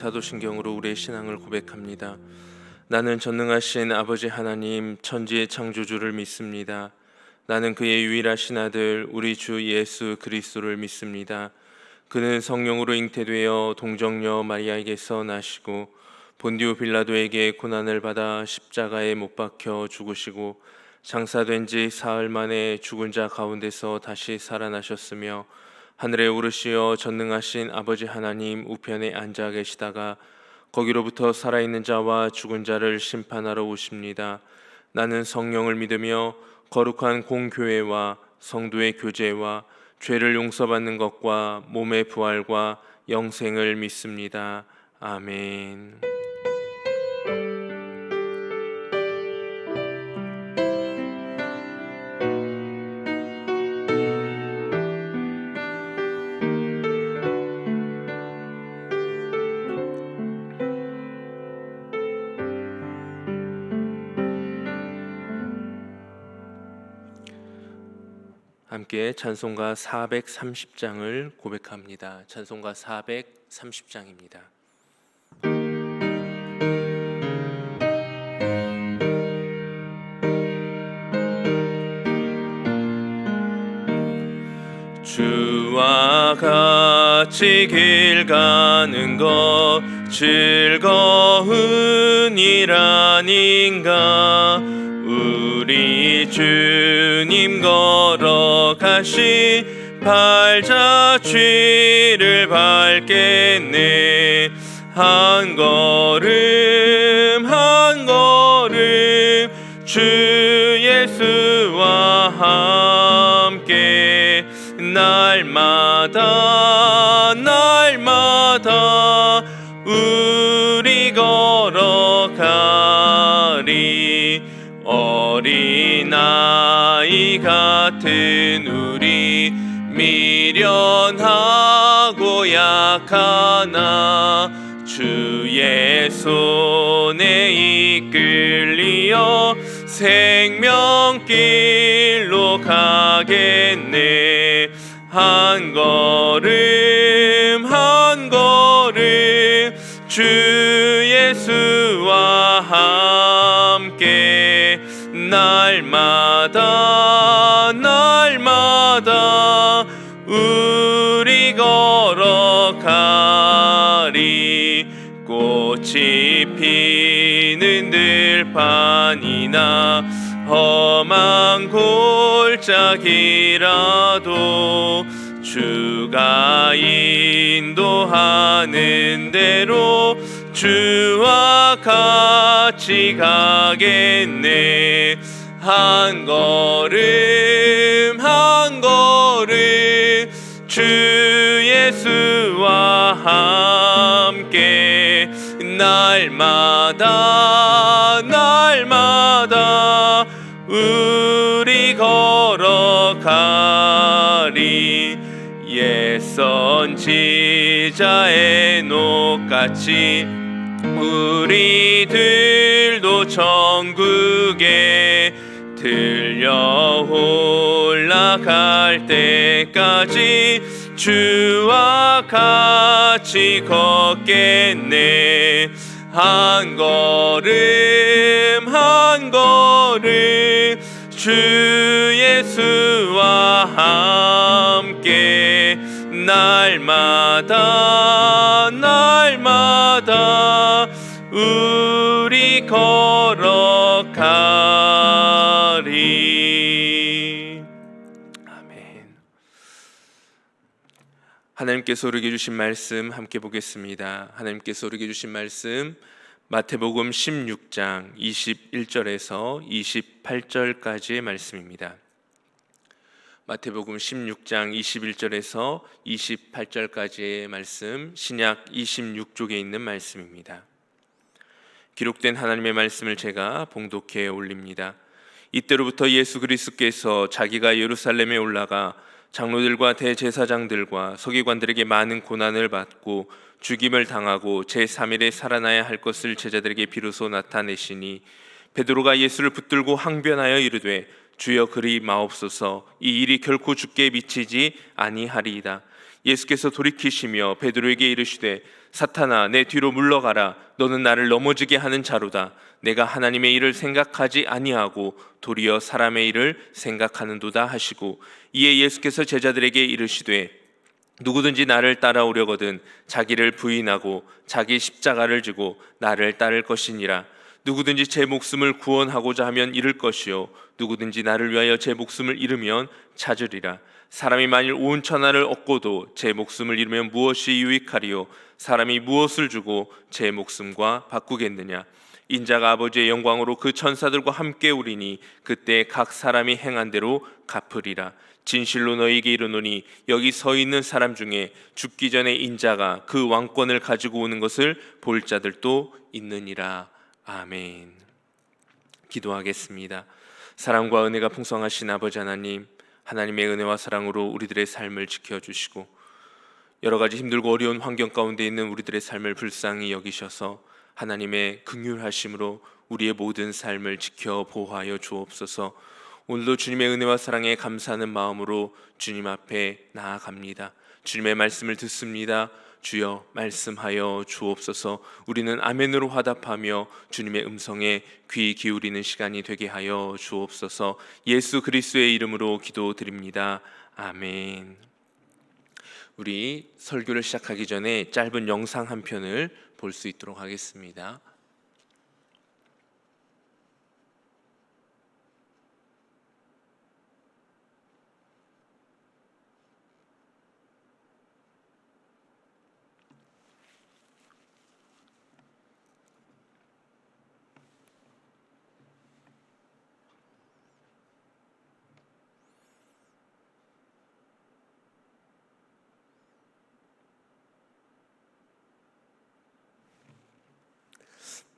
사도신경으로 우리의 신앙을 고백합니다. 나는 전능하신 아버지 하나님 천지의 창조주를 믿습니다. 나는 그의 유일하신 아들 우리 주 예수 그리스도를 믿습니다. 그는 성령으로 잉태되어 동정녀 마리아에게서 나시고 본디오 빌라도에게 고난을 받아 십자가에 못 박혀 죽으시고 장사된 지 사흘 만에 죽은 자 가운데서 다시 살아나셨으며 하늘에 오르시어 전능하신 아버지 하나님 우편에 앉아 계시다가 거기로부터 살아있는 자와 죽은 자를 심판하러 오십니다. 나는 성령을 믿으며 거룩한 공교회와 성도의 교제와 죄를 용서받는 것과 몸의 부활과 영생을 믿습니다. 아멘. 함께 찬송가 430장을 고백합니다. 찬송가 430장입니다. 주와 같이 길 가는 것 즐거운 일 아닌가. 우리 주님 걸어가시 발자취를 밟겠네. 한 걸음 한 걸음 주 예수와 함께 날마다 날마다 우리 걸어가리. 어린아이 같은 우리 미련하고 약하나 주의 손에 이끌리어 생명길로 가겠네. 한 걸음 한 걸음 주 예수와 함께 날마다 날마다 우리 걸어가리. 꽃이 피는 들판이나 험한 골짜기라도 주가 인도하는 대로 주와 같이 가겠네. 한 걸음 한 걸음 주 예수와 함께 날마다 날마다 우리 걸어가리. 옛 선지자의 녹같이 우리들도 천국에 들려 올라갈 때까지 주와 같이 걷겠네. 한 걸음 한 걸음 주 예수와 함께 날마다 날마다 우리 걸어가리. 아멘. 하나님께서 우리에게 주신 말씀 함께 보겠습니다. 하나님께서 우리에게 주신 말씀 마태복음 16장 21절에서 28절까지의 말씀입니다. 마태복음 16장 21절에서 28절까지의 말씀, 신약 26쪽에 있는 말씀입니다. 기록된 하나님의 말씀을 제가 봉독해 올립니다. 이때로부터 예수 그리스도께서 자기가 예루살렘에 올라가 장로들과 대제사장들과 서기관들에게 많은 고난을 받고 죽임을 당하고 제3일에 살아나야 할 것을 제자들에게 비로소 나타내시니 베드로가 예수를 붙들고 항변하여 이르되 주여 그리 마옵소서. 이 일이 결코 주께 미치지 아니하리이다. 예수께서 돌이키시며 베드로에게 이르시되 사탄아, 내 뒤로 물러가라. 너는 나를 넘어지게 하는 자로다. 내가 하나님의 일을 생각하지 아니하고 도리어 사람의 일을 생각하는도다 하시고, 이에 예수께서 제자들에게 이르시되 누구든지 나를 따라오려거든 자기를 부인하고 자기 십자가를 지고 나를 따를 것이니라. 누구든지 제 목숨을 구원하고자 하면 잃을 것이요 누구든지 나를 위하여 제 목숨을 잃으면 찾으리라. 사람이 만일 온 천하를 얻고도 제 목숨을 잃으면 무엇이 유익하리요? 사람이 무엇을 주고 제 목숨과 바꾸겠느냐? 인자가 아버지의 영광으로 그 천사들과 함께 오리니 그때 각 사람이 행한 대로 갚으리라. 진실로 너희에게 이르노니 여기 서 있는 사람 중에 죽기 전에 인자가 그 왕권을 가지고 오는 것을 볼 자들도 있느니라. 아멘. 기도하겠습니다. 사랑과 은혜가 풍성하신 아버지 하나님, 하나님의 은혜와 사랑으로 우리들의 삶을 지켜주시고 여러 가지 힘들고 어려운 환경 가운데 있는 우리들의 삶을 불쌍히 여기셔서 하나님의 긍휼하심으로 우리의 모든 삶을 지켜 보호하여 주옵소서. 오늘도 주님의 은혜와 사랑에 감사하는 마음으로 주님 앞에 나아갑니다. 주님의 말씀을 듣습니다. 주여 말씀하여 주옵소서. 우리는 아멘으로 화답하며 주님의 음성에 귀 기울이는 시간이 되게 하여 주옵소서. 예수 그리스도의 이름으로 기도드립니다. 아멘. 우리 설교를 시작하기 전에 짧은 영상 한 편을 볼 수 있도록 하겠습니다.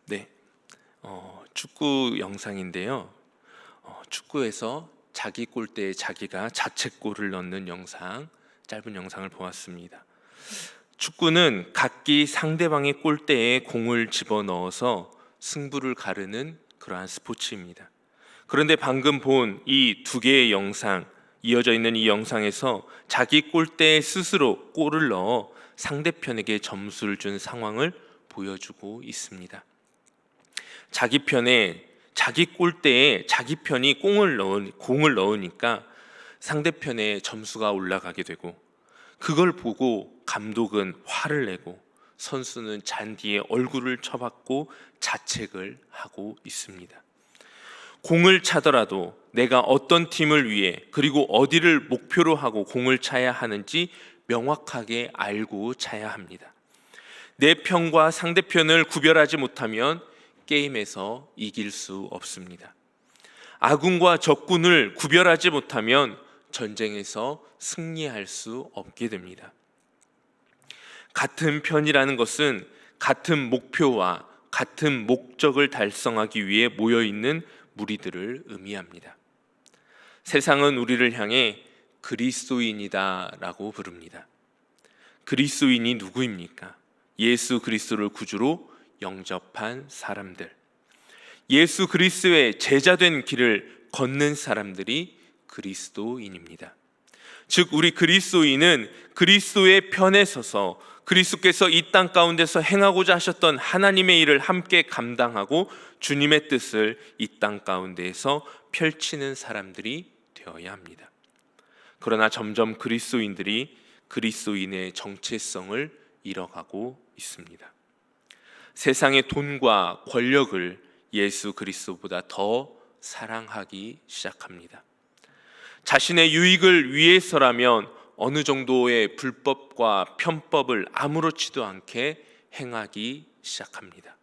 네, 축구 영상인데요. 축구에서 자기 골대에 자기가 자책골을 넣는 영상, 짧은 영상을 보았습니다. 축구는 각기 상대방의 골대에 공을 집어넣어서 승부를 가르는 그러한 스포츠입니다. 그런데 방금 본 이 두 개의 영상, 이어져 있는 이 영상에서 자기 골대에 스스로 골을 넣어 상대편에게 점수를 준 상황을 보여주고 있습니다. 자기 편에 자기 골대에 자기 편이 공을 넣으니까 상대편의 점수가 올라가게 되고, 그걸 보고 감독은 화를 내고 선수는 잔디에 얼굴을 쳐박고 자책을 하고 있습니다. 공을 차더라도 내가 어떤 팀을 위해 그리고 어디를 목표로 하고 공을 차야 하는지 명확하게 알고 차야 합니다. 내 편과 상대편을 구별하지 못하면 게임에서 이길 수 없습니다. 아군과 적군을 구별하지 못하면 전쟁에서 승리할 수 없게 됩니다. 같은 편이라는 것은 같은 목표와 같은 목적을 달성하기 위해 모여있는 무리들을 의미합니다. 세상은 우리를 향해 그리스도인이다 라고 부릅니다. 그리스도인이 누구입니까? 예수 그리스도를 구주로 영접한 사람들, 예수 그리스도의 제자된 길을 걷는 사람들이 그리스도인입니다. 즉 우리 그리스도인은 그리스도의 편에 서서 그리스도께서 이 땅 가운데서 행하고자 하셨던 하나님의 일을 함께 감당하고 주님의 뜻을 이 땅 가운데에서 펼치는 사람들이 되어야 합니다. 그러나 점점 그리스도인들이 그리스도인의 정체성을 잃어가고 있습니다. 세상의 돈과 권력을 예수 그리스도보다 더 사랑하기 시작합니다. 자신의 유익을 위해서라면 어느 정도의 불법과 편법을 아무렇지도 않게 행하기 시작합니다.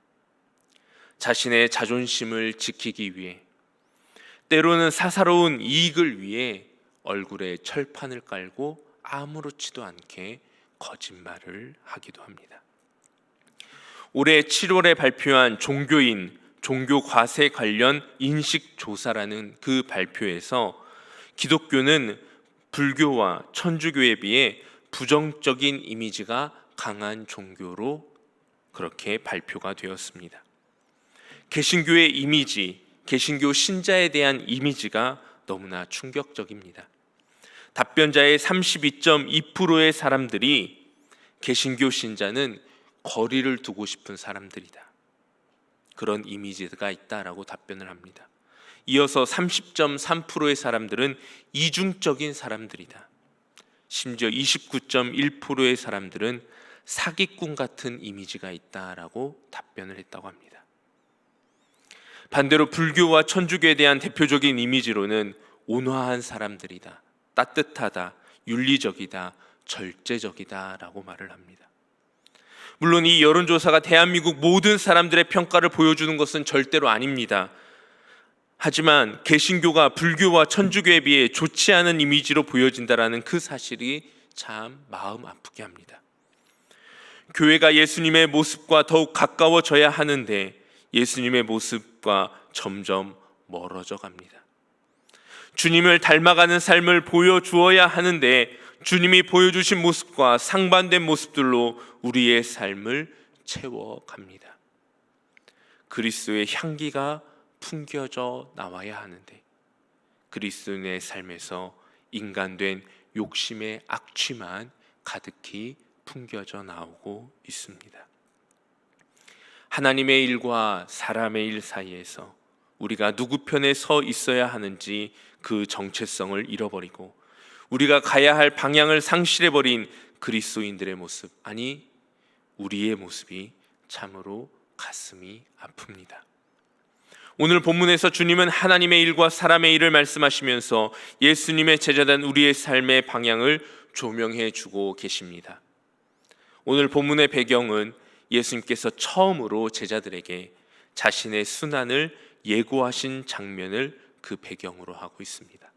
자신의 자존심을 지키기 위해, 때로는 사사로운 이익을 위해 얼굴에 철판을 깔고 아무렇지도 않게 거짓말을 하기도 합니다. 올해 7월에 발표한 종교 과세 관련 인식조사라는 그 발표에서 기독교는 불교와 천주교에 비해 부정적인 이미지가 강한 종교로 그렇게 발표가 되었습니다. 개신교의 이미지, 개신교 신자에 대한 이미지가 너무나 충격적입니다. 답변자의 32.2%의 사람들이 개신교 신자는 거리를 두고 싶은 사람들이다. 그런 이미지가 있다라고 답변을 합니다. 이어서 30.3%의 사람들은 이중적인 사람들이다. 심지어 29.1%의 사람들은 사기꾼 같은 이미지가 있다라고 답변을 했다고 합니다. 반대로 불교와 천주교에 대한 대표적인 이미지로는 온화한 사람들이다, 따뜻하다, 윤리적이다, 절제적이다 라고 말을 합니다. 물론 이 여론조사가 대한민국 모든 사람들의 평가를 보여주는 것은 절대로 아닙니다. 하지만 개신교가 불교와 천주교에 비해 좋지 않은 이미지로 보여진다라는 그 사실이 참 마음 아프게 합니다. 교회가 예수님의 모습과 더욱 가까워져야 하는데 예수님의 모습과 점점 멀어져 갑니다. 주님을 닮아가는 삶을 보여주어야 하는데 주님이 보여주신 모습과 상반된 모습들로 우리의 삶을 채워갑니다. 그리스도의 향기가 풍겨져 나와야 하는데 그리스도인의 삶에서 인간된 욕심의 악취만 가득히 풍겨져 나오고 있습니다. 하나님의 일과 사람의 일 사이에서 우리가 누구 편에 서 있어야 하는지 그 정체성을 잃어버리고 우리가 가야 할 방향을 상실해버린 그리스도인들의 모습, 아니 우리의 모습이 참으로 가슴이 아픕니다. 오늘 본문에서 주님은 하나님의 일과 사람의 일을 말씀하시면서 예수님의 제자된 우리의 삶의 방향을 조명해 주고 계십니다. 오늘 본문의 배경은 예수님께서 처음으로 제자들에게 자신의 순환을 예고하신 장면을 그 배경으로 하고 있습니다.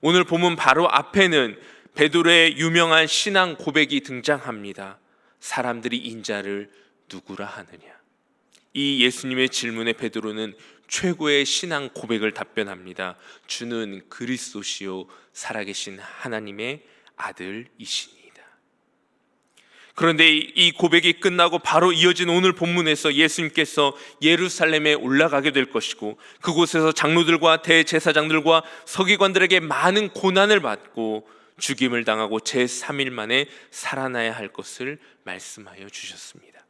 오늘 본문 바로 앞에는 베드로의 유명한 신앙 고백이 등장합니다. 사람들이 인자를 누구라 하느냐. 이 예수님의 질문에 베드로는 최고의 신앙 고백을 답변합니다. 주는 그리스도시요 살아계신 하나님의 아들이시니이다. 그런데 이 고백이 끝나고 바로 이어진 오늘 본문에서 예수님께서 예루살렘에 올라가게 될 것이고 그곳에서 장로들과 대제사장들과 서기관들에게 많은 고난을 받고 죽임을 당하고 제3일 만에 살아나야 할 것을 말씀하여 주셨습니다.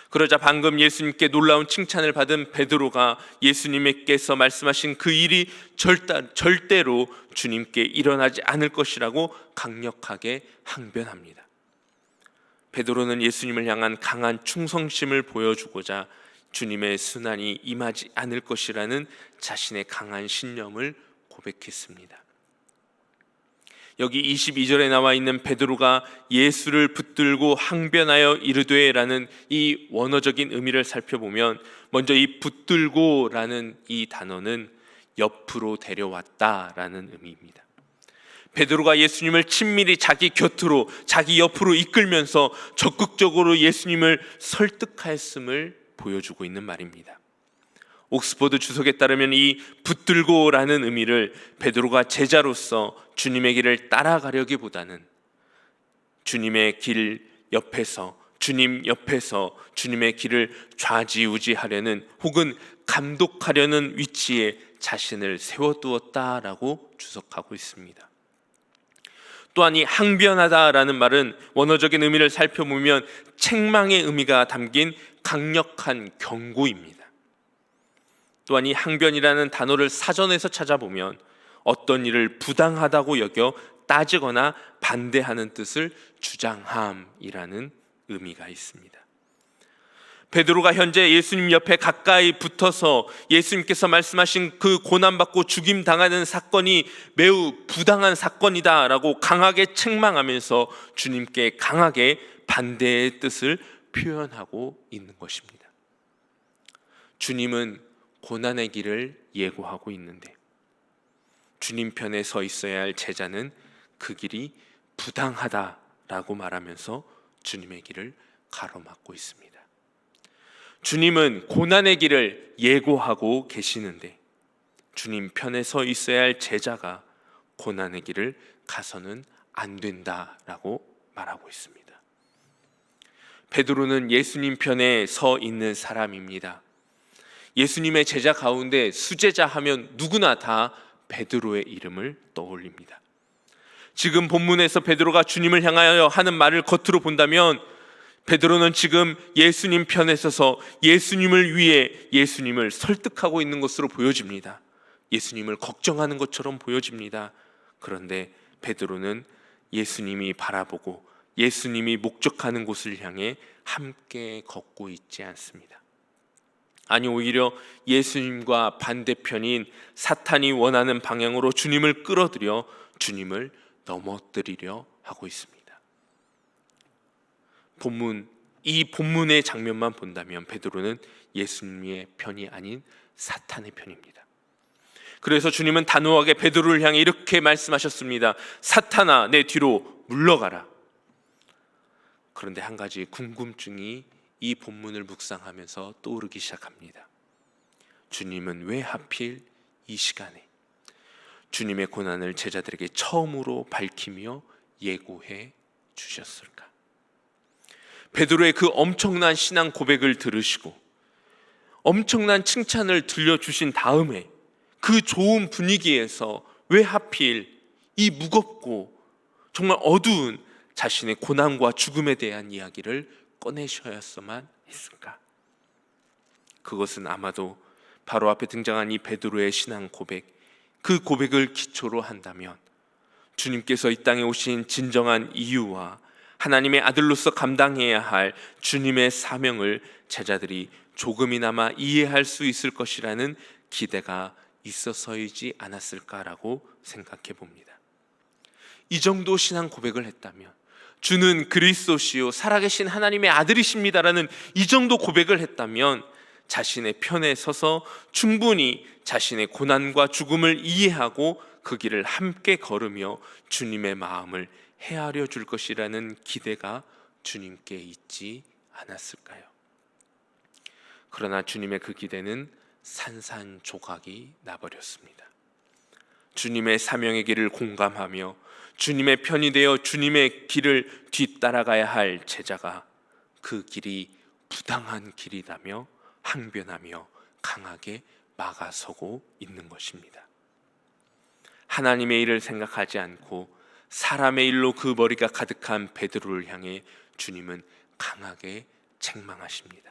그러자 방금 예수님께 놀라운 칭찬을 받은 베드로가 예수님께서 말씀하신 그 일이 절대로 주님께 일어나지 않을 것이라고 강력하게 항변합니다. 베드로는 예수님을 향한 강한 충성심을 보여주고자 주님의 순환이 임하지 않을 것이라는 자신의 강한 신념을 고백했습니다. 여기 22절에 나와 있는 베드로가 예수를 붙들고 항변하여 이르되라는 이 원어적인 의미를 살펴보면 먼저 이 붙들고라는 이 단어는 옆으로 데려왔다라는 의미입니다. 베드로가 예수님을 친밀히 자기 곁으로 자기 옆으로 이끌면서 적극적으로 예수님을 설득하였음을 보여주고 있는 말입니다. 옥스퍼드 주석에 따르면 이 붙들고라는 의미를 베드로가 제자로서 주님의 길을 따라가려기보다는 주님의 길 옆에서 주님 옆에서 주님의 길을 좌지우지하려는 혹은 감독하려는 위치에 자신을 세워두었다라고 주석하고 있습니다. 또한 이 항변하다라는 말은 원어적인 의미를 살펴보면 책망의 의미가 담긴 강력한 경고입니다. 또한 이 항변이라는 단어를 사전에서 찾아보면 어떤 일을 부당하다고 여겨 따지거나 반대하는 뜻을 주장함이라는 의미가 있습니다. 베드로가 현재 예수님 옆에 가까이 붙어서 예수님께서 말씀하신 그 고난받고 죽임당하는 사건이 매우 부당한 사건이다라고 강하게 책망하면서 주님께 강하게 반대의 뜻을 표현하고 있는 것입니다. 주님은 고난의 길을 예고하고 있는데 주님 편에 서 있어야 할 제자는 그 길이 부당하다라고 말하면서 주님의 길을 가로막고 있습니다. 주님은 고난의 길을 예고하고 계시는데 주님 편에 서 있어야 할 제자가 고난의 길을 가서는 안 된다라고 말하고 있습니다. 베드로는 예수님 편에 서 있는 사람입니다. 예수님의 제자 가운데 수제자 하면 누구나 다 베드로의 이름을 떠올립니다. 지금 본문에서 베드로가 주님을 향하여 하는 말을 겉으로 본다면 베드로는 지금 예수님 편에 서서 예수님을 위해 예수님을 설득하고 있는 것으로 보여집니다. 예수님을 걱정하는 것처럼 보여집니다. 그런데 베드로는 예수님이 바라보고 예수님이 목적하는 곳을 향해 함께 걷고 있지 않습니다. 아니, 오히려 예수님과 반대편인 사탄이 원하는 방향으로 주님을 끌어들여 주님을 넘어뜨리려 하고 있습니다. 이 본문의 장면만 본다면 베드로는 예수님의 편이 아닌 사탄의 편입니다. 그래서 주님은 단호하게 베드로를 향해 이렇게 말씀하셨습니다. 사탄아, 내 뒤로 물러가라. 그런데 한 가지 궁금증이 이 본문을 묵상하면서 떠오르기 시작합니다. 주님은 왜 하필 이 시간에 주님의 고난을 제자들에게 처음으로 밝히며 예고해 주셨을까? 베드로의 그 엄청난 신앙 고백을 들으시고 엄청난 칭찬을 들려주신 다음에 그 좋은 분위기에서 왜 하필 이 무겁고 정말 어두운 자신의 고난과 죽음에 대한 이야기를 꺼내셔야만 했을까? 그것은 아마도 바로 앞에 등장한 이 베드로의 신앙 고백, 그 고백을 기초로 한다면 주님께서 이 땅에 오신 진정한 이유와 하나님의 아들로서 감당해야 할 주님의 사명을 제자들이 조금이나마 이해할 수 있을 것이라는 기대가 있어서이지 않았을까라고 생각해 봅니다. 이 정도 신앙 고백을 했다면, 주는 그리스도시요 살아계신 하나님의 아들이십니다라는 이 정도 고백을 했다면 자신의 편에 서서 충분히 자신의 고난과 죽음을 이해하고 그 길을 함께 걸으며 주님의 마음을 헤아려 줄 것이라는 기대가 주님께 있지 않았을까요? 그러나 주님의 그 기대는 산산조각이 나버렸습니다. 주님의 사명의 길을 공감하며 주님의 편이 되어 주님의 길을 뒤따라가야 할 제자가 그 길이 부당한 길이라며 항변하며 강하게 막아서고 있는 것입니다. 하나님의 일을 생각하지 않고 사람의 일로 그 머리가 가득한 베드로를 향해 주님은 강하게 책망하십니다.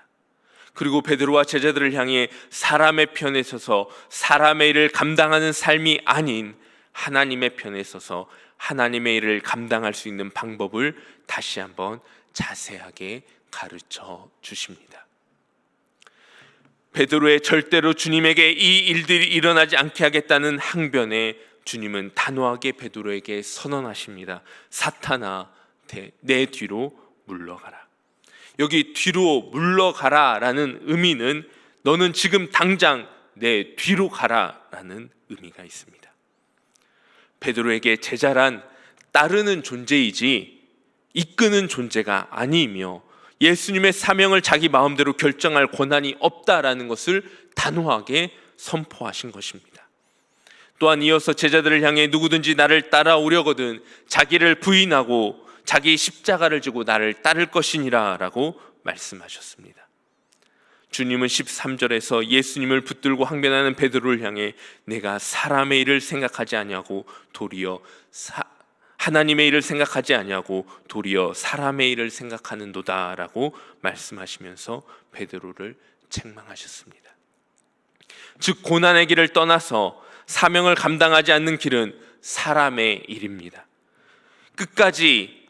그리고 베드로와 제자들을 향해 사람의 편에 서서 사람의 일을 감당하는 삶이 아닌 하나님의 편에 서서 하나님의 일을 감당할 수 있는 방법을 다시 한번 자세하게 가르쳐 주십니다. 베드로의 절대로 주님에게 이 일들이 일어나지 않게 하겠다는 항변에 주님은 단호하게 베드로에게 선언하십니다. 사탄아, 내 뒤로 물러가라. 여기 뒤로 물러가라라는 의미는 너는 지금 당장 내 뒤로 가라라는 의미가 있습니다. 베드로에게 제자란 따르는 존재이지 이끄는 존재가 아니며 예수님의 사명을 자기 마음대로 결정할 권한이 없다라는 것을 단호하게 선포하신 것입니다. 또한 이어서 제자들을 향해 누구든지 나를 따라오려거든 자기를 부인하고 자기 십자가를 지고 나를 따를 것이니라 라고 말씀하셨습니다. 주님은 13절에서 예수님을 붙들고 항변하는 베드로를 향해 내가 사람의 일을 생각하지 아니하고 도리어 하나님의 일을 생각하지 아니하고 도리어 사람의 일을 생각하는도다 라고 말씀하시면서 베드로를 책망하셨습니다. 즉 고난의 길을 떠나서 사명을 감당하지 않는 길은 사람의 일입니다. 끝까지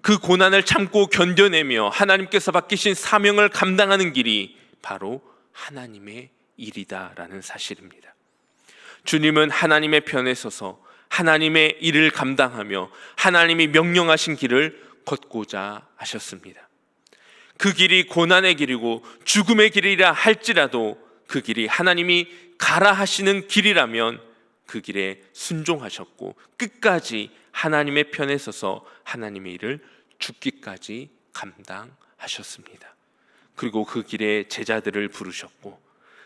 그 고난을 참고 견뎌내며 하나님께서 맡기신 사명을 감당하는 길이 바로 하나님의 일이다라는 사실입니다. 주님은 하나님의 편에 서서 하나님의 일을 감당하며 하나님이 명령하신 길을 걷고자 하셨습니다. 그 길이 고난의 길이고 죽음의 길이라 할지라도 그 길이 하나님이 가라 하시는 길이라면 그 길에 순종하셨고 끝까지 하나님의 편에 서서 하나님의 일을 죽기까지 감당하셨습니다. 그리고 그 길에 제자들을 부르셨고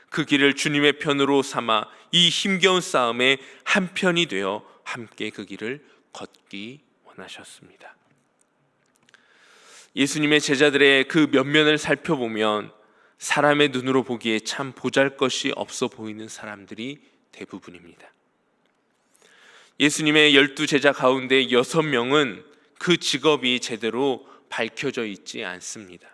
그 길을 주님의 편으로 삼아 이 힘겨운 싸움에 한 편이 되어 함께 그 길을 걷기 원하셨습니다. 예수님의 제자들의 그 면면을 살펴보면 사람의 눈으로 보기에 참 보잘것이 없어 보이는 사람들이 대부분입니다. 예수님의 12 제자 가운데 6명은 그 직업이 제대로 밝혀져 있지 않습니다.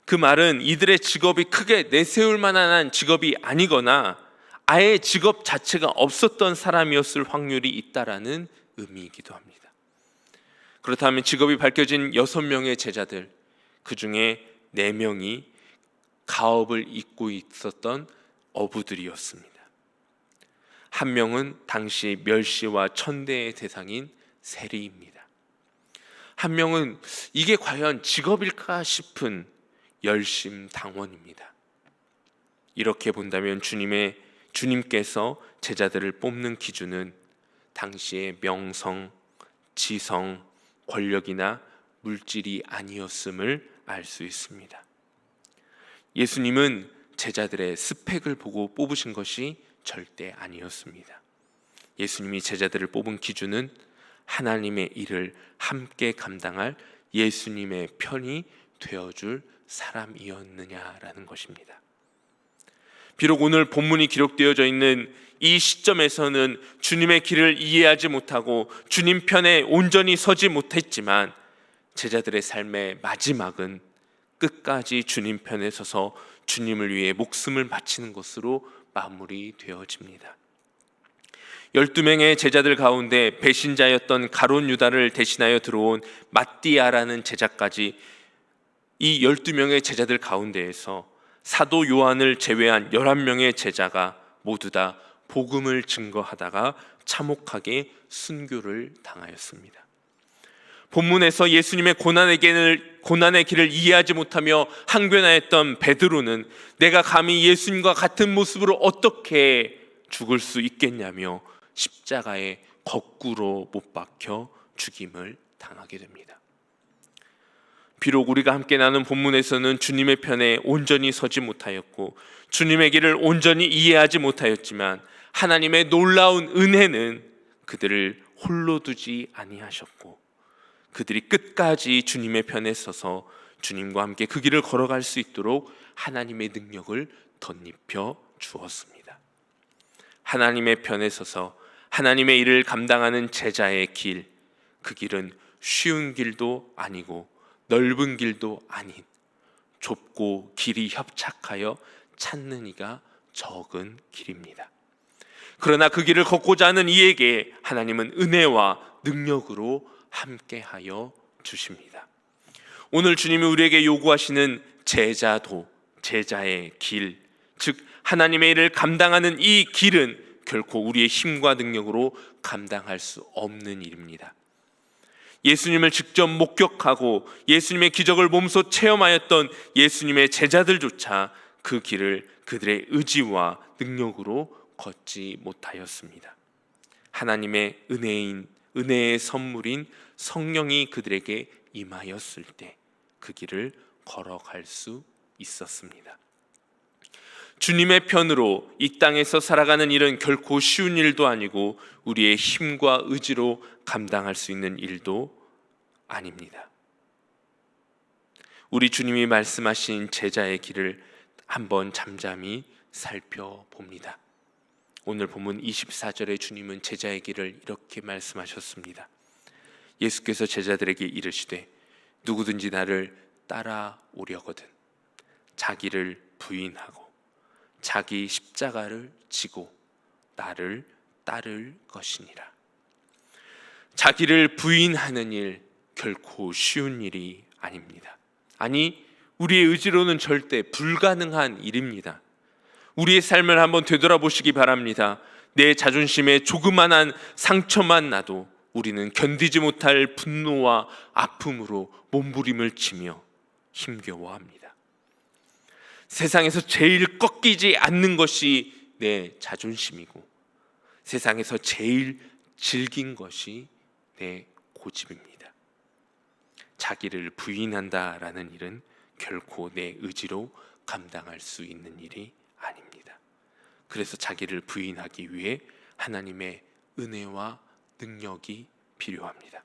그 말은 이들의 직업이 크게 내세울 만한 직업이 아니거나 아예 직업 자체가 없었던 사람이었을 확률이 있다라는 의미이기도 합니다. 그렇다면 직업이 밝혀진 6명의 제자들, 그 중에 4명이 가업을 입고 있었던 어부들이었습니다. 한 명은 당시 멸시와 천대의 대상인 세리입니다. 한 명은 이게 과연 직업일까 싶은 열심당원입니다. 이렇게 본다면 주님께서 제자들을 뽑는 기준은 당시의 명성, 지성, 권력이나 물질이 아니었음을 알 수 있습니다. 예수님은 제자들의 스펙을 보고 뽑으신 것이 절대 아니었습니다. 예수님이 제자들을 뽑은 기준은 하나님의 일을 함께 감당할 예수님의 편이 되어줄 사람이었느냐라는 것입니다. 비록 오늘 본문이 기록되어져 있는 이 시점에서는 주님의 길을 이해하지 못하고 주님 편에 온전히 서지 못했지만 제자들의 삶의 마지막은 끝까지 주님 편에 서서 주님을 위해 목숨을 바치는 것으로 마무리되어집니다. 12명의 제자들 가운데 배신자였던 가룟 유다를 대신하여 들어온 마띠아라는 제자까지 이 12명의 제자들 가운데에서 사도 요한을 제외한 11명의 제자가 모두 다 복음을 증거하다가 참혹하게 순교를 당하였습니다. 본문에서 예수님의 고난의 길을 이해하지 못하며 항변하였던 베드로는 내가 감히 예수님과 같은 모습으로 어떻게 죽을 수 있겠냐며 십자가에 거꾸로 못 박혀 죽임을 당하게 됩니다. 비록 우리가 함께 나눈 본문에서는 주님의 편에 온전히 서지 못하였고 주님의 길을 온전히 이해하지 못하였지만 하나님의 놀라운 은혜는 그들을 홀로 두지 아니하셨고 그들이 끝까지 주님의 편에 서서 주님과 함께 그 길을 걸어갈 수 있도록 하나님의 능력을 덧입혀 주었습니다. 하나님의 편에 서서 하나님의 일을 감당하는 제자의 길, 그 길은 쉬운 길도 아니고 넓은 길도 아닌 좁고 길이 협착하여 찾는 이가 적은 길입니다. 그러나 그 길을 걷고자 하는 이에게 하나님은 은혜와 능력으로 함께하여 주십니다. 오늘 주님이 우리에게 요구하시는 제자의 길, 즉 하나님의 일을 감당하는 이 길은 결코 우리의 힘과 능력으로 감당할 수 없는 일입니다. 예수님을 직접 목격하고 예수님의 기적을 몸소 체험하였던 예수님의 제자들조차 그 길을 그들의 의지와 능력으로 걷지 못하였습니다. 하나님의 은혜의 선물인 성령이 그들에게 임하였을 때 그 길을 걸어갈 수 있었습니다. 주님의 편으로 이 땅에서 살아가는 일은 결코 쉬운 일도 아니고 우리의 힘과 의지로 감당할 수 있는 일도 아닙니다. 우리 주님이 말씀하신 제자의 길을 한번 잠잠히 살펴봅니다. 오늘 본문 24절에 주님은 제자의 길을 이렇게 말씀하셨습니다. 예수께서 제자들에게 이르시되 누구든지 나를 따라오려거든 자기를 부인하고 자기 십자가를 지고 나를 따를 것이니라. 자기를 부인하는 일 결코 쉬운 일이 아닙니다. 아니, 우리의 의지로는 절대 불가능한 일입니다. 우리의 삶을 한번 되돌아보시기 바랍니다. 내 자존심에 조그만한 상처만 나도 우리는 견디지 못할 분노와 아픔으로 몸부림을 치며 힘겨워합니다. 세상에서 제일 꺾이지 않는 것이 내 자존심이고 세상에서 제일 질긴 것이 내 고집입니다. 자기를 부인한다라는 일은 결코 내 의지로 감당할 수 있는 일이 아닙니다. 그래서 자기를 부인하기 위해 하나님의 은혜와 능력이 필요합니다.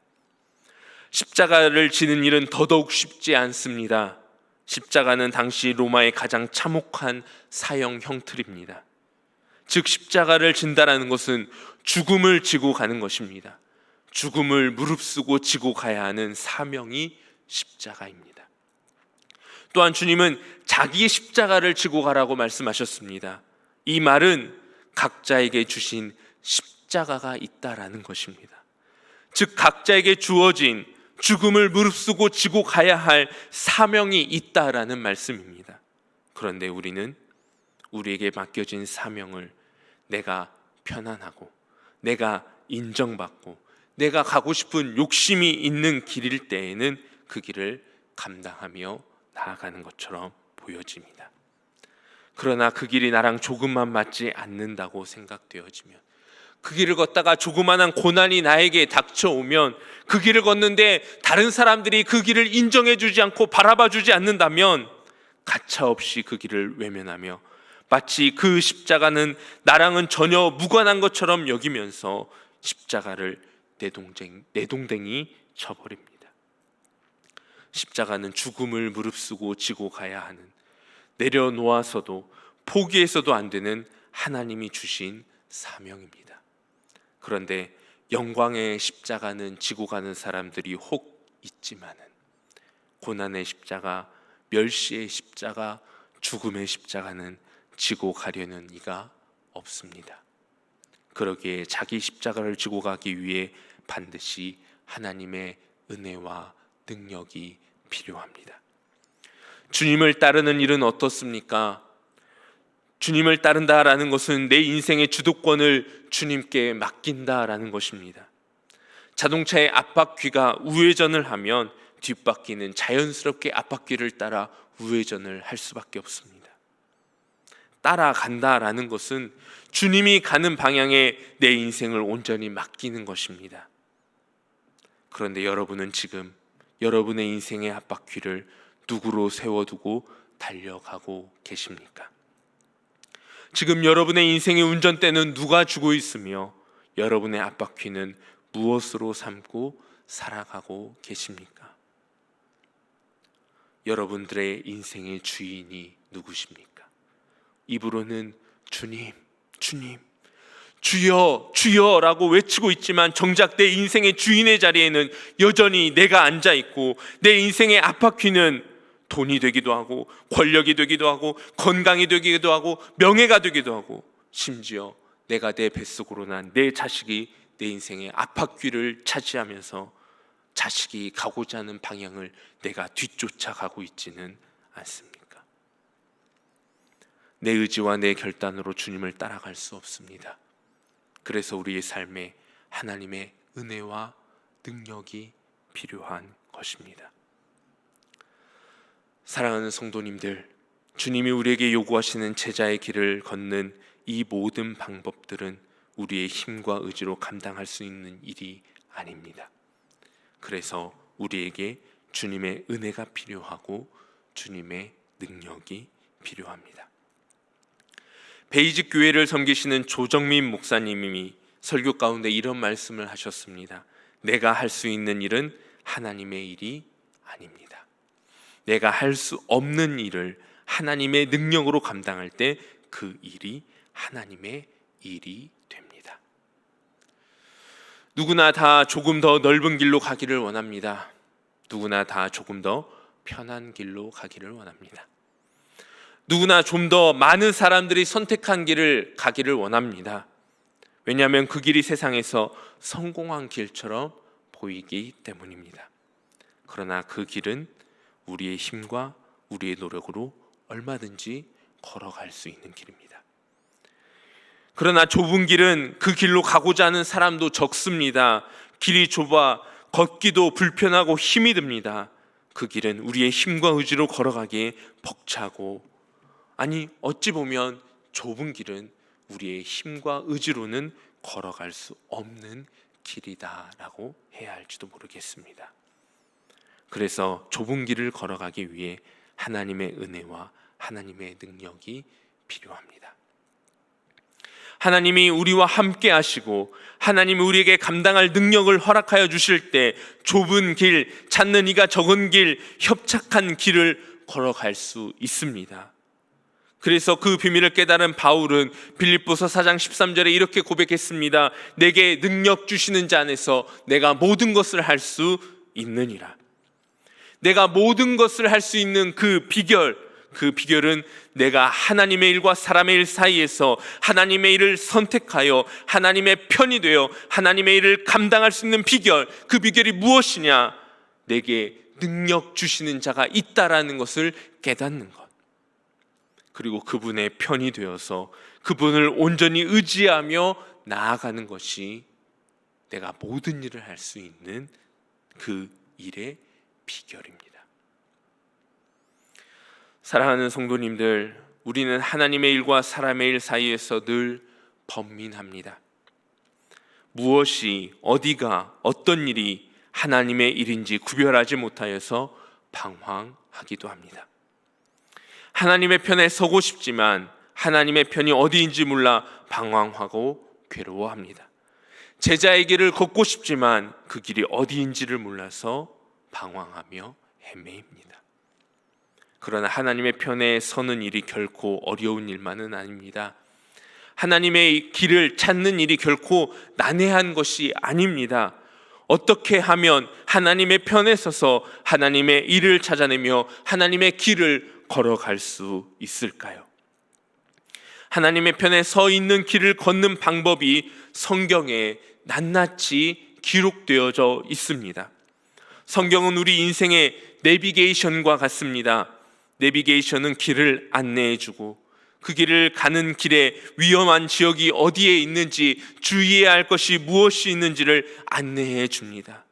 십자가를 지는 일은 더더욱 쉽지 않습니다. 십자가는 당시 로마의 가장 참혹한 사형 형틀입니다. 즉 십자가를 진다라는 것은 죽음을 지고 가는 것입니다. 죽음을 무릅쓰고 지고 가야 하는 사명이 십자가입니다. 또한 주님은 자기의 십자가를 지고 가라고 말씀하셨습니다. 이 말은 각자에게 주신 십자가가 있다라는 것입니다. 즉 각자에게 주어진 죽음을 무릅쓰고 지고 가야 할 사명이 있다라는 말씀입니다. 그런데 우리는 우리에게 맡겨진 사명을 내가 편안하고 내가 인정받고 내가 가고 싶은 욕심이 있는 길일 때에는 그 길을 감당하며 나아가는 것처럼 보여집니다. 그러나 그 길이 나랑 조금만 맞지 않는다고 생각되어지면, 그 길을 걷다가 조그마한 고난이 나에게 닥쳐오면, 그 길을 걷는데 다른 사람들이 그 길을 인정해 주지 않고 바라봐 주지 않는다면 가차없이 그 길을 외면하며 마치 그 십자가는 나랑은 전혀 무관한 것처럼 여기면서 십자가를 내동댕이 쳐버립니다. 십자가는 죽음을 무릅쓰고 지고 가야 하는, 내려놓아서도 포기해서도 안 되는 하나님이 주신 사명입니다. 그런데 영광의 십자가는 지고 가는 사람들이 혹 있지만은 고난의 십자가, 멸시의 십자가, 죽음의 십자가는 지고 가려는 이가 없습니다. 그러기에 자기 십자가를 지고 가기 위해 반드시 하나님의 은혜와 능력이 필요합니다. 주님을 따르는 일은 어떻습니까? 주님을 따른다라는 것은 내 인생의 주도권을 주님께 맡긴다라는 것입니다. 자동차의 앞바퀴가 우회전을 하면 뒷바퀴는 자연스럽게 앞바퀴를 따라 우회전을 할 수밖에 없습니다. 따라간다라는 것은 주님이 가는 방향에 내 인생을 온전히 맡기는 것입니다. 그런데 여러분은 지금 여러분의 인생의 앞바퀴를 누구로 세워두고 달려가고 계십니까? 지금 여러분의 인생의 운전대는 누가 주고 있으며 여러분의 앞바퀴는 무엇으로 삼고 살아가고 계십니까? 여러분들의 인생의 주인이 누구십니까? 입으로는 주님, 주님, 주여, 주여라고 외치고 있지만 정작 내 인생의 주인의 자리에는 여전히 내가 앉아 있고, 내 인생의 앞바퀴는 돈이 되기도 하고 권력이 되기도 하고 건강이 되기도 하고 명예가 되기도 하고, 심지어 내가 내 뱃속으로 난 내 자식이 내 인생의 앞바퀴를 차지하면서 자식이 가고자 하는 방향을 내가 뒤쫓아가고 있지는 않습니까? 내 의지와 내 결단으로 주님을 따라갈 수 없습니다. 그래서 우리의 삶에 하나님의 은혜와 능력이 필요한 것입니다. 사랑하는 성도님들, 주님이 우리에게 요구하시는 제자의 길을 걷는 이 모든 방법들은 우리의 힘과 의지로 감당할 수 있는 일이 아닙니다. 그래서 우리에게 주님의 은혜가 필요하고 주님의 능력이 필요합니다. 베이직 교회를 섬기시는 조정민 목사님이 설교 가운데 이런 말씀을 하셨습니다. 내가 할 수 있는 일은 하나님의 일이 아닙니다. 내가 할 수 없는 일을 하나님의 능력으로 감당할 때 그 일이 하나님의 일이 됩니다. 누구나 다 조금 더 넓은 길로 가기를 원합니다. 누구나 다 조금 더 편한 길로 가기를 원합니다. 누구나 좀 더 많은 사람들이 선택한 길을 가기를 원합니다. 왜냐하면 그 길이 세상에서 성공한 길처럼 보이기 때문입니다. 그러나 그 길은 우리의 힘과 우리의 노력으로 얼마든지 걸어갈 수 있는 길입니다. 그러나 좁은 길은 그 길로 가고자 하는 사람도 적습니다. 길이 좁아 걷기도 불편하고 힘이 듭니다. 그 길은 우리의 힘과 의지로 걸어가기에 벅차고, 아니 어찌 보면 좁은 길은 우리의 힘과 의지로는 걸어갈 수 없는 길이다라고 해야 할지도 모르겠습니다. 그래서 좁은 길을 걸어가기 위해 하나님의 은혜와 하나님의 능력이 필요합니다. 하나님이 우리와 함께 하시고 하나님이 우리에게 감당할 능력을 허락하여 주실 때 좁은 길, 찾는 이가 적은 길, 협착한 길을 걸어갈 수 있습니다. 그래서 그 비밀을 깨달은 바울은 빌립보서 4장 13절에 이렇게 고백했습니다. 내게 능력 주시는 자 안에서 내가 모든 것을 할 수 있느니라. 내가 모든 것을 할 수 있는 그 비결은 내가 하나님의 일과 사람의 일 사이에서 하나님의 일을 선택하여 하나님의 편이 되어 하나님의 일을 감당할 수 있는 비결, 그 비결이 무엇이냐? 내게 능력 주시는 자가 있다라는 것을 깨닫는 것, 그리고 그분의 편이 되어서 그분을 온전히 의지하며 나아가는 것이 내가 모든 일을 할 수 있는 그 일의 비결입니다. 사랑하는 성도님들, 우리는 하나님의 일과 사람의 일 사이에서 늘 번민합니다. 무엇이, 어디가, 어떤 일이 하나님의 일인지 구별하지 못하여서 방황하기도 합니다. 하나님의 편에 서고 싶지만 하나님의 편이 어디인지 몰라 방황하고 괴로워합니다. 제자의 길을 걷고 싶지만 그 길이 어디인지를 몰라서 방황하며 헤매입니다. 그러나 하나님의 편에 서는 일이 결코 어려운 일만은 아닙니다. 하나님의 길을 찾는 일이 결코 난해한 것이 아닙니다. 어떻게 하면 하나님의 편에 서서 하나님의 일을 찾아내며 하나님의 길을 걸어갈 수 있을까요? 하나님의 편에 서 있는 길을 걷는 방법이 성경에 낱낱이 기록되어져 있습니다. 성경은 우리 인생의 내비게이션과 같습니다. 내비게이션은 길을 안내해주고 그 길을 가는 길에 위험한 지역이 어디에 있는지, 주의해야 할 것이 무엇이 있는지를 안내해 줍니다.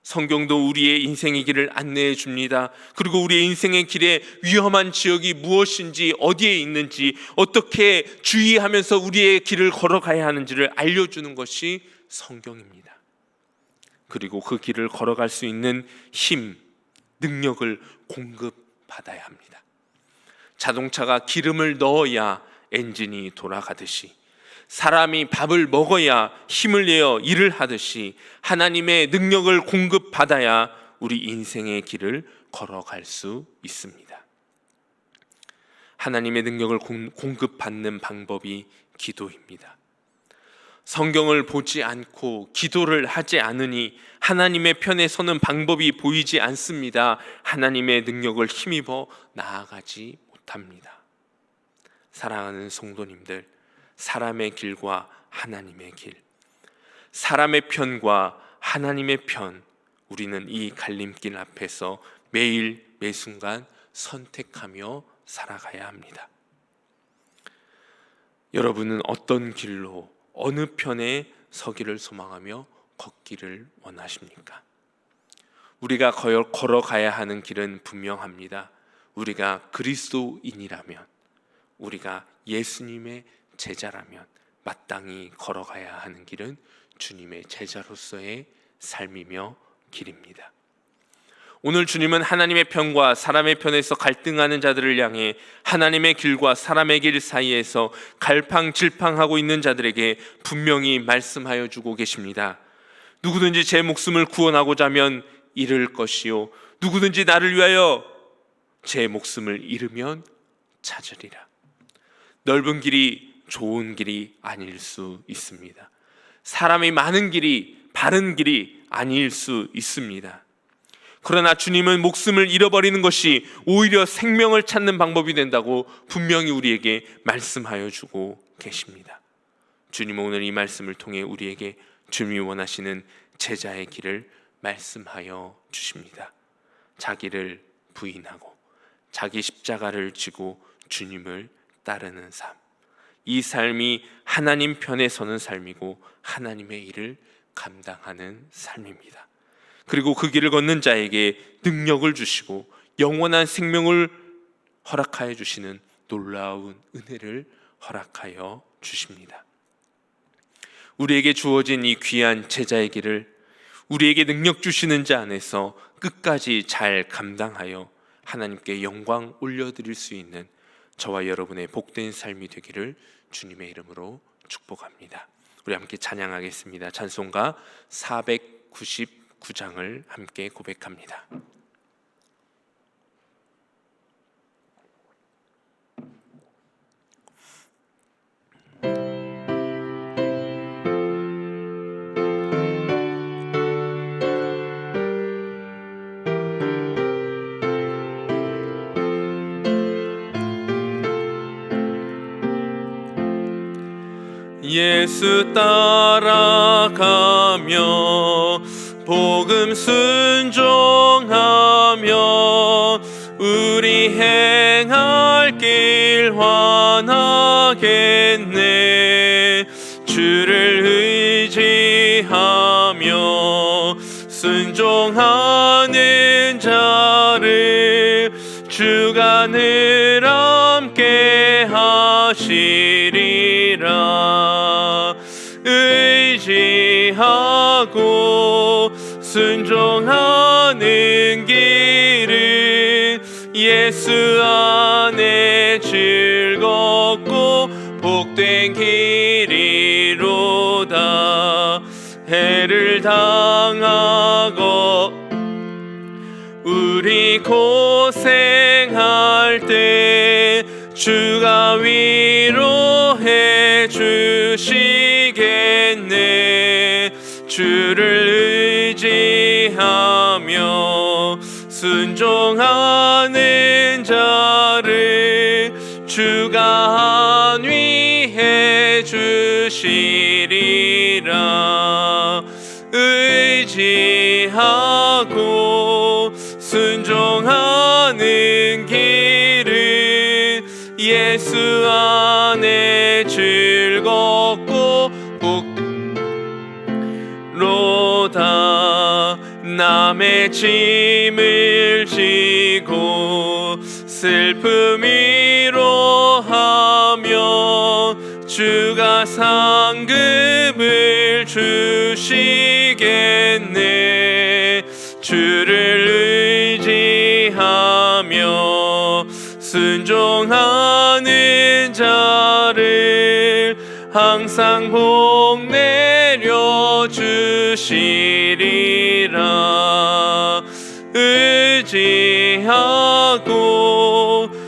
성경도 우리의 인생의 길을 안내해 줍니다. 그리고 우리의 인생의 길에 위험한 지역이 무엇인지, 어디에 있는지, 어떻게 주의하면서 우리의 길을 걸어가야 하는지를 알려주는 것이 성경입니다. 그리고 그 길을 걸어갈 수 있는 힘, 능력을 공급받아야 합니다. 자동차가 기름을 넣어야 엔진이 돌아가듯이, 사람이 밥을 먹어야 힘을 내어 일을 하듯이 하나님의 능력을 공급받아야 우리 인생의 길을 걸어갈 수 있습니다. 하나님의 능력을 공급받는 방법이 기도입니다. 성경을 보지 않고 기도를 하지 않으니 하나님의 편에 서는 방법이 보이지 않습니다. 하나님의 능력을 힘입어 나아가지 못합니다. 사랑하는 성도님들, 사람의 길과 하나님의 길, 사람의 편과 하나님의 편, 우리는 이 갈림길 앞에서 매일 매순간 선택하며 살아가야 합니다. 여러분은 어떤 길로, 어느 편에 서기를 소망하며 걷기를 원하십니까? 우리가 걸어가야 하는 길은 분명합니다. 우리가 그리스도인이라면, 우리가 예수님의 제자라면 마땅히 걸어가야 하는 길은 주님의 제자로서의 삶이며 길입니다. 오늘 주님은 하나님의 편과 사람의 편에서 갈등하는 자들을 향해 하나님의 길과 사람의 길 사이에서 갈팡질팡하고 있는 자들에게 분명히 말씀하여 주고 계십니다. 누구든지 제 목숨을 구원하고자 하면 잃을 것이요, 누구든지 나를 위하여 제 목숨을 잃으면 찾으리라. 넓은 길이 좋은 길이 아닐 수 있습니다. 사람이 많은 길이 바른 길이 아닐 수 있습니다. 그러나 주님은 목숨을 잃어버리는 것이 오히려 생명을 찾는 방법이 된다고 분명히 우리에게 말씀하여 주고 계십니다. 주님은 오늘 이 말씀을 통해 우리에게 주님이 원하시는 제자의 길을 말씀하여 주십니다. 자기를 부인하고 자기 십자가를 지고 주님을 따르는 삶, 이 삶이 하나님 편에 서는 삶이고 하나님의 일을 감당하는 삶입니다. 그리고 그 길을 걷는 자에게 능력을 주시고 영원한 생명을 허락하여 주시는 놀라운 은혜를 허락하여 주십니다. 우리에게 주어진 이 귀한 제자의 길을 우리에게 능력 주시는 자 안에서 끝까지 잘 감당하여 하나님께 영광 올려드릴 수 있는 저와 여러분의 복된 삶이 되기를 주님의 이름으로 축복합니다. 우리 함께 찬양하겠습니다. 찬송가 499장을 함께 고백합니다. 예수 따라가며 복음 순종하며 우리 행할 길 환하겠네. 주를 의지하며 순종하는 자를 주가 늘 함께 하시리라. 의지하고 순종하는 길은 예수 안에 즐겁고 복된 길이로다. 해를 당하고 우리 고생할 때 주가 위로해 주시겠네. 주를 의지하며 순종하는 자를 주가 안위해 주시리라. 의지하고 순종하는 길은 예수 안에 즐겁고 복로다. 남의 짐을 지고 슬픔 위로하며 주가 상급을 주시겠네. 주를 의지하며 순종하는 자를 항상 복 내려 주시리라. 의지하고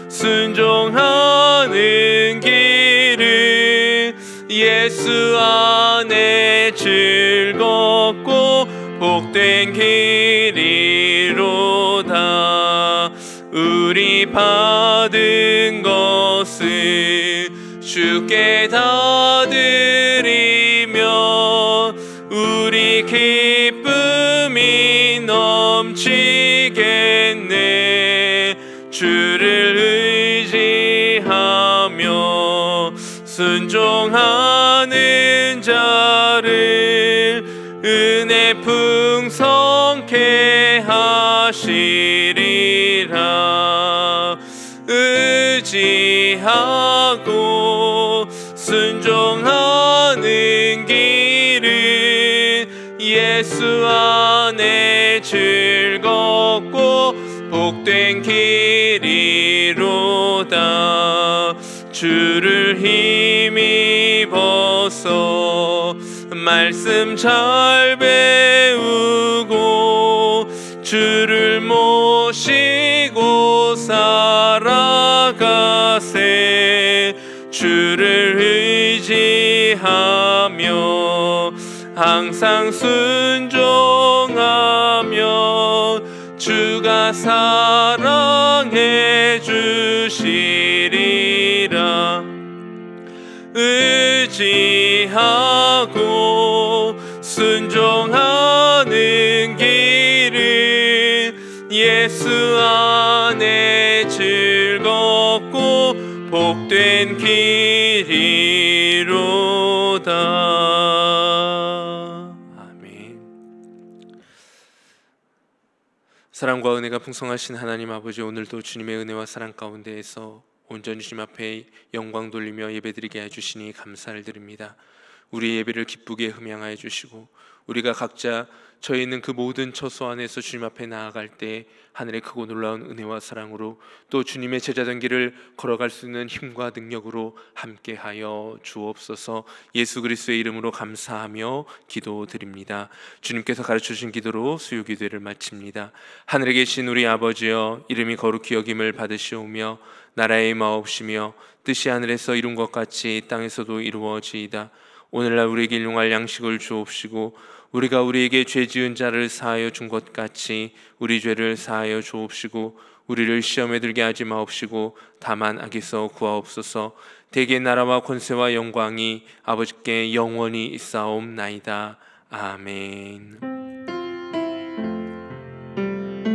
순종하는 길은 예수 안에 즐겁고 복된 길이로다. 우리 받은 것은 주께 다 드리며 우리 기쁨이 넘치겠네. 주를 의지하며 순종하는 자를 은혜 풍성케 하시리라. 의지하고 순종하는 길은 예수 안에 즐겁고 복된 길이로다. 주를 힘입어서 말씀 잘 배우고 주를 모시고 살아가세. 주를 의지하며 항상 순종하며 주가 사랑해 주시리라. 의지하고 순종하는 길은 예수 안에 즐겁고 복된 길이로다. 아멘. 사랑과 은혜가 풍성하신 하나님 아버지, 오늘도 주님의 은혜와 사랑 가운데에서 온전히 주님 앞에 영광 돌리며 예배드리게 해주시니 감사를 드립니다. 우리 예배를 기쁘게 흠양하여 주시고 우리가 각자 저희 있는 그 모든 처소 안에서 주님 앞에 나아갈 때 하늘의 크고 놀라운 은혜와 사랑으로 또 주님의 제자된 길을 걸어갈 수 있는 힘과 능력으로 함께하여 주옵소서. 예수 그리스도의 이름으로 감사하며 기도드립니다. 주님께서 가르쳐주신 기도로 수요기도를 마칩니다. 하늘에 계신 우리 아버지여, 이름이 거룩히 여김을 받으시오며 나라의 마옵시며 뜻이 하늘에서 이룬 것 같이 땅에서도 이루어지이다. 오늘날 우리에게 일용할 양식을 주옵시고 우리가 우리에게 죄 지은 자를 사하여 준 것 같이 우리 죄를 사하여 주옵시고 우리를 시험에 들게 하지 마옵시고 다만 악에서 구하옵소서. 대개 나라와 권세와 영광이 아버지께 영원히 있사옵나이다. 아멘.